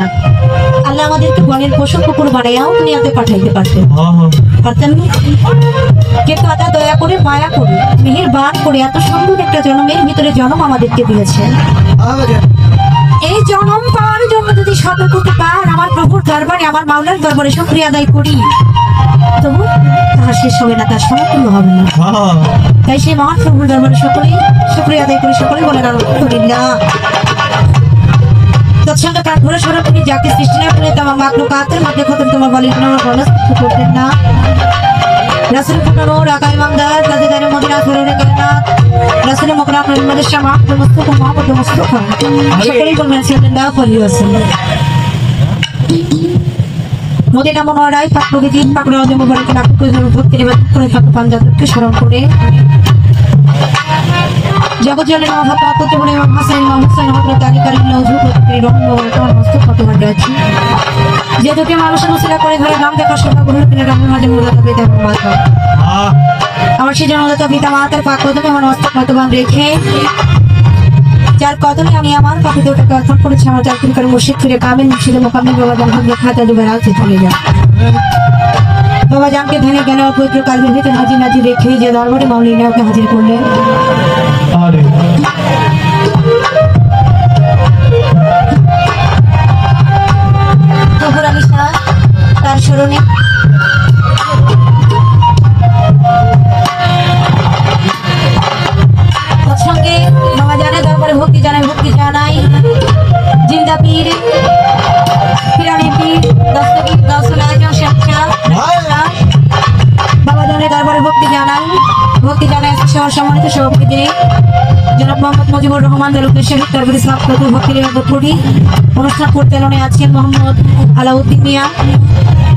না। আল্লাহ আমাদেরকে বনের পশু কুকুর বানাইয়াও দুনিয়াতে পাঠাইতে পারতেন, পারতেন না? কিন্তু আল্লাহ দয়া করে মায়া করে মেহেরবান করে এত সুন্দর একটা জন্মের ভিতরে জন্ম আমাদেরকে দিয়েছেন। এই জন্ম পাওয়ার জন্য যদি সতর্কতা পান আমার প্রভুর দরবারে আমার মাওলার দরবারে শুকরিয়া আদায় করি, তবু তাহার শেষ হবে না, তার সমতুল্য হবে না। তাই সেই মহান প্রভুর দরবারে সকলেই শুকরিয়া আদায় করি, সকলেই বলেন আলহামদুলিল্লাহ। তৎসঙ্গে কাঠ ভরে সরা তুমি যাকে সৃষ্টি না করে তোমার মাকলুকাতের মধ্যে খতম তোমার বলেন করতেন না। রাসূল ফুটানো রাখা ইমামদার তাদের মদিনা ফেরনে কায়নাত রাসূল মুকরাম মুহাম্মদ শামা মুস্তাফা মুহাম্মদ মুস্তাফা সকলেই বলবেন সাল্লাল্লাহু আলাইহি ওয়াসাল্লাম। মদিনা মনোহরায় পাক প্রকৃতি পাক রওজা মুবারক লাখ ভক্তির ইবাদত করে থাকা পাঞ্জাতকে স্মরণ করে জগৎ জলের মহাত্মা কুতুবুল ইমাম হাসান ইমাম হুসাইন হযরত আলী কারিমুল্লাহ হুজুর রহমাতুল্লাহ মস্তক প্রতিবাদ আছে যে দুটি মানুষের মুসলা করে ধরে নাম দেখা সভা গ্রহণ করে রহমান মাঝে মূলত পিতা মাতা আমার সেই জনতা পিতা মাতার পাক কদমে আমার মস্তক মতবান রেখে যার কদমে আমি আমার পাখি দুটাকে অর্পণ করেছি আমার চাকরি করে মুর্শিদ ফিরে কামেল ছিল মোকাম্মেল বাবা জান খাতা দুবার আছে চলে যায় বাবা জানকে ধ্যানে জ্ঞান পবিত্র কালবের ভিতরে হাজির নাজির রেখে যে দরবারে মাওলানা ওকে হাজির করলেন। তার স্মরণে সঙ্গে বাবা জানে দরবারে ভক্তি জানাই জিন্দা পীর পিরানি পীর দস্তগীর দর্শন আয়োজন শেখা বাবা জানে দরবারে ভক্তি জানাই শহর সম্মানিত সভাপতি জনাব মোহাম্মদ মুজিবুর রহমান দল উদ্দেশ্যে দরবারে ইসলাম ভক্তির করি অনুষ্ঠান পরিচালনায় আছেন মোহাম্মদ আলাউদ্দিন মিয়া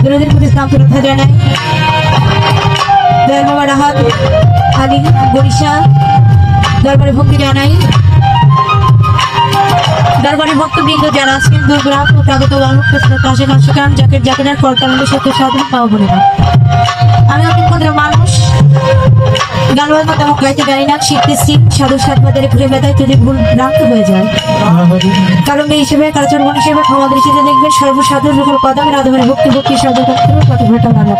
বিরোধীর প্রতি ইসলাম শ্রদ্ধা জানাই দয়াল বাবা রাহাত আলী বরিশা দরবারে ভক্তি জানাই দরবারে ভক্তবৃন্দ যারা আছেন দুর্গ্রাম প্রত্যাগত জাকের কর্তানন্দ সত্য সাধন পাওয়া বলে না। আমি অনেক ক্ষুদ্র মানুষ গান বাজনা তেমন গাইতে জানি না, শিখতেছি সাধু সাত বাজারে ঘুরে বেড়ায় যদি ভুল ভ্রান্ত হয়ে যায় কারণ এই হিসেবে কালচরণ হিসেবে ক্ষমা দৃষ্টিতে দেখবেন সর্বসাধুর যখন কদমের আদমের ভক্তি সাধু কত ঘটা নানা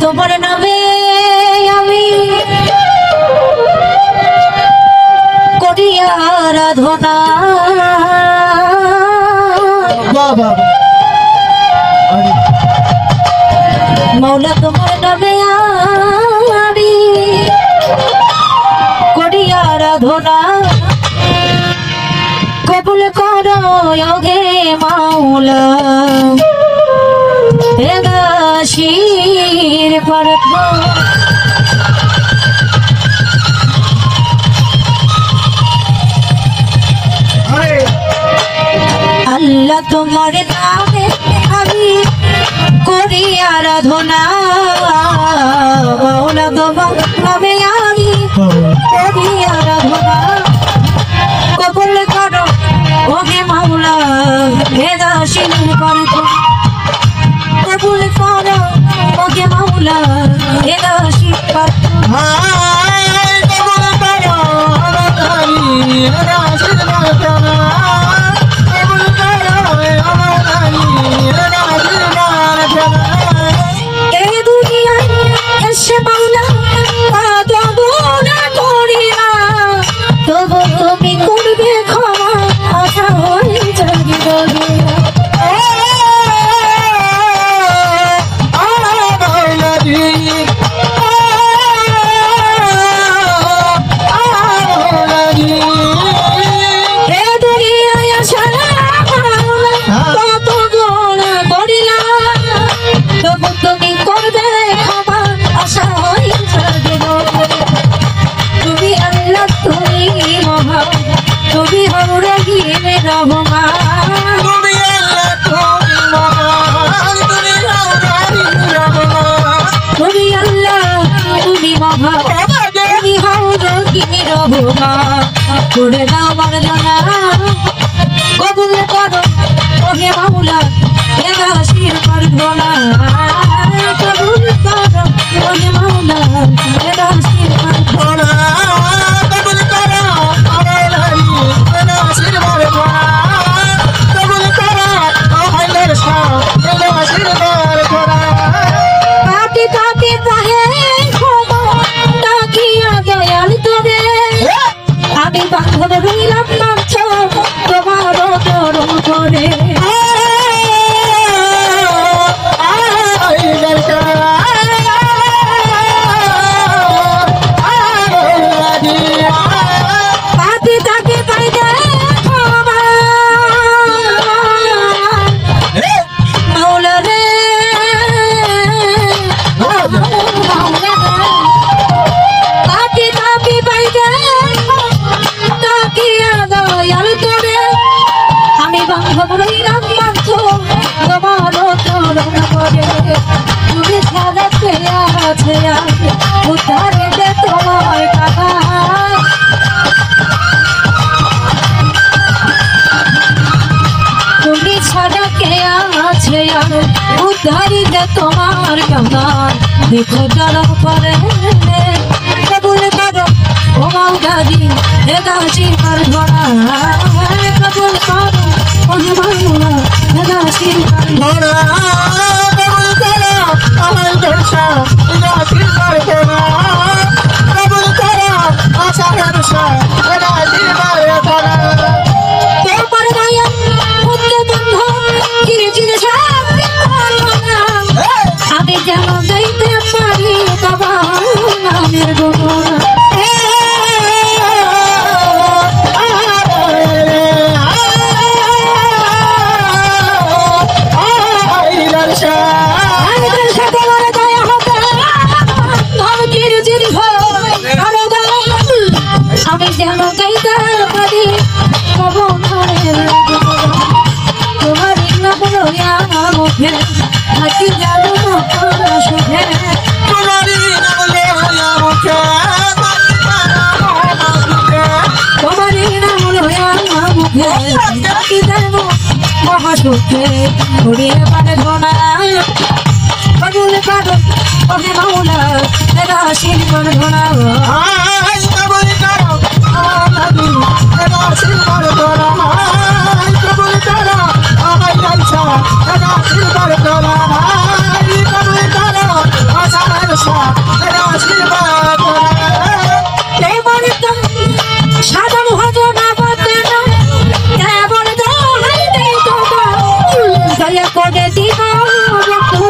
তোমার নামে আমি করি আরাধনা মৌলা তোমার নামে আমি করি আরাধনা কবুল করো গে মাওলা শির আল্লাহ তোমার নামে আমি করি আরাধনা মাওলা তোমার নামে আমি করি আরাধনা কবুল করো ওহে মাওলা ভেদা শির কবুল করো ওহে মাওলা ভেদা শির করে দাও বরদনা কবুল করো ওহে মাওলা এ দাসীর প্রার্থনা কবুল করো ওহে মাওলা এ দাসীর প্রার্থনা কবুল করো ওহে লালি এ দাসীর প্রার্থনা কবুল করো ওহে লরসা এ দাসীর প্রার্থনা কাটি কাটি তাহে খোদা ডাকিয়া দয়াল তোরে আমি বাঁধব রইলাম নাচ তোমার চরণ করে তাকে তাকে তাই মাওলা রে তাকে তাকে তাই আমি বাঁধব রইলাম নাচ তোমার চরণ করে তুমি ছাড়া কে আছে উদ্ধারে দে তোমার টাকা তুমি ছাড়া কে আছে উদ্ধারি দে তোমার টাকা দেখো যারা করে কবুল করো ও মাওলাজি এ দাসীর প্রার্থনা কবুল করো ওহে মাওলা এ দাসীর প্রার্থনা কবুল করো আমার দর্শা এ দাসীর প্রার্থনা কবুল করো আশার দর্শা এ দাসীর প্রার্থনা তোমার দয়া মুক্তি বন্ধ চিরে চিরে সব আমি যেন গাইতে পারি তোমার নামের গুণগান আমি যেন গাইতে পারি তোমার নাম লইয়া মুখে থাকি যেন সুখে তোমার নাম লইয়া মুখে তোমার নাম লইয়া মুখে থাকি যেন মহাসুখে ঘুরিয়ে পারে ঘোনা কবুল করো ওহে মাওলা এ দাসীর প্রার্থনা কবুল করো এ দাসীর প্রার্থনা কবুল করো আমার লালসা এ দাসীর প্রার্থনা কবুল করো আশা লালসা এ দাসীর প্রার্থনা কেবল তো সাধন ভজনা করতে না কেবল তো হাইতে তো দয়া করে দিও তোমার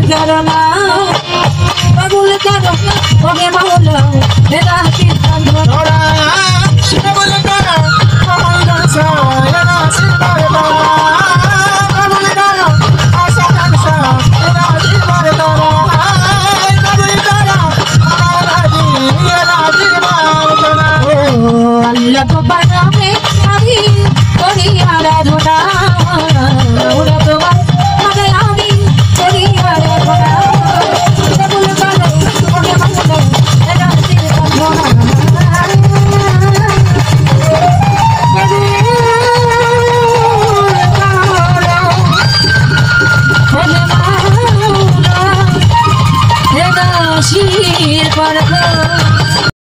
করোনা কবুল করো ওহে মাওলা এ দাসীর প্রার্থনা কবুল করো আমার দর্শা এ দাসীর প্রার্থনা কবুল করো আশা লালসা এ দাসীর প্রার্থনা কবুল করো আমার রাজি এ দাসীর প্রার্থনা ও আল্লাহ তোমার নামে আমি করি আরাধনা ওরা তোমার শির পর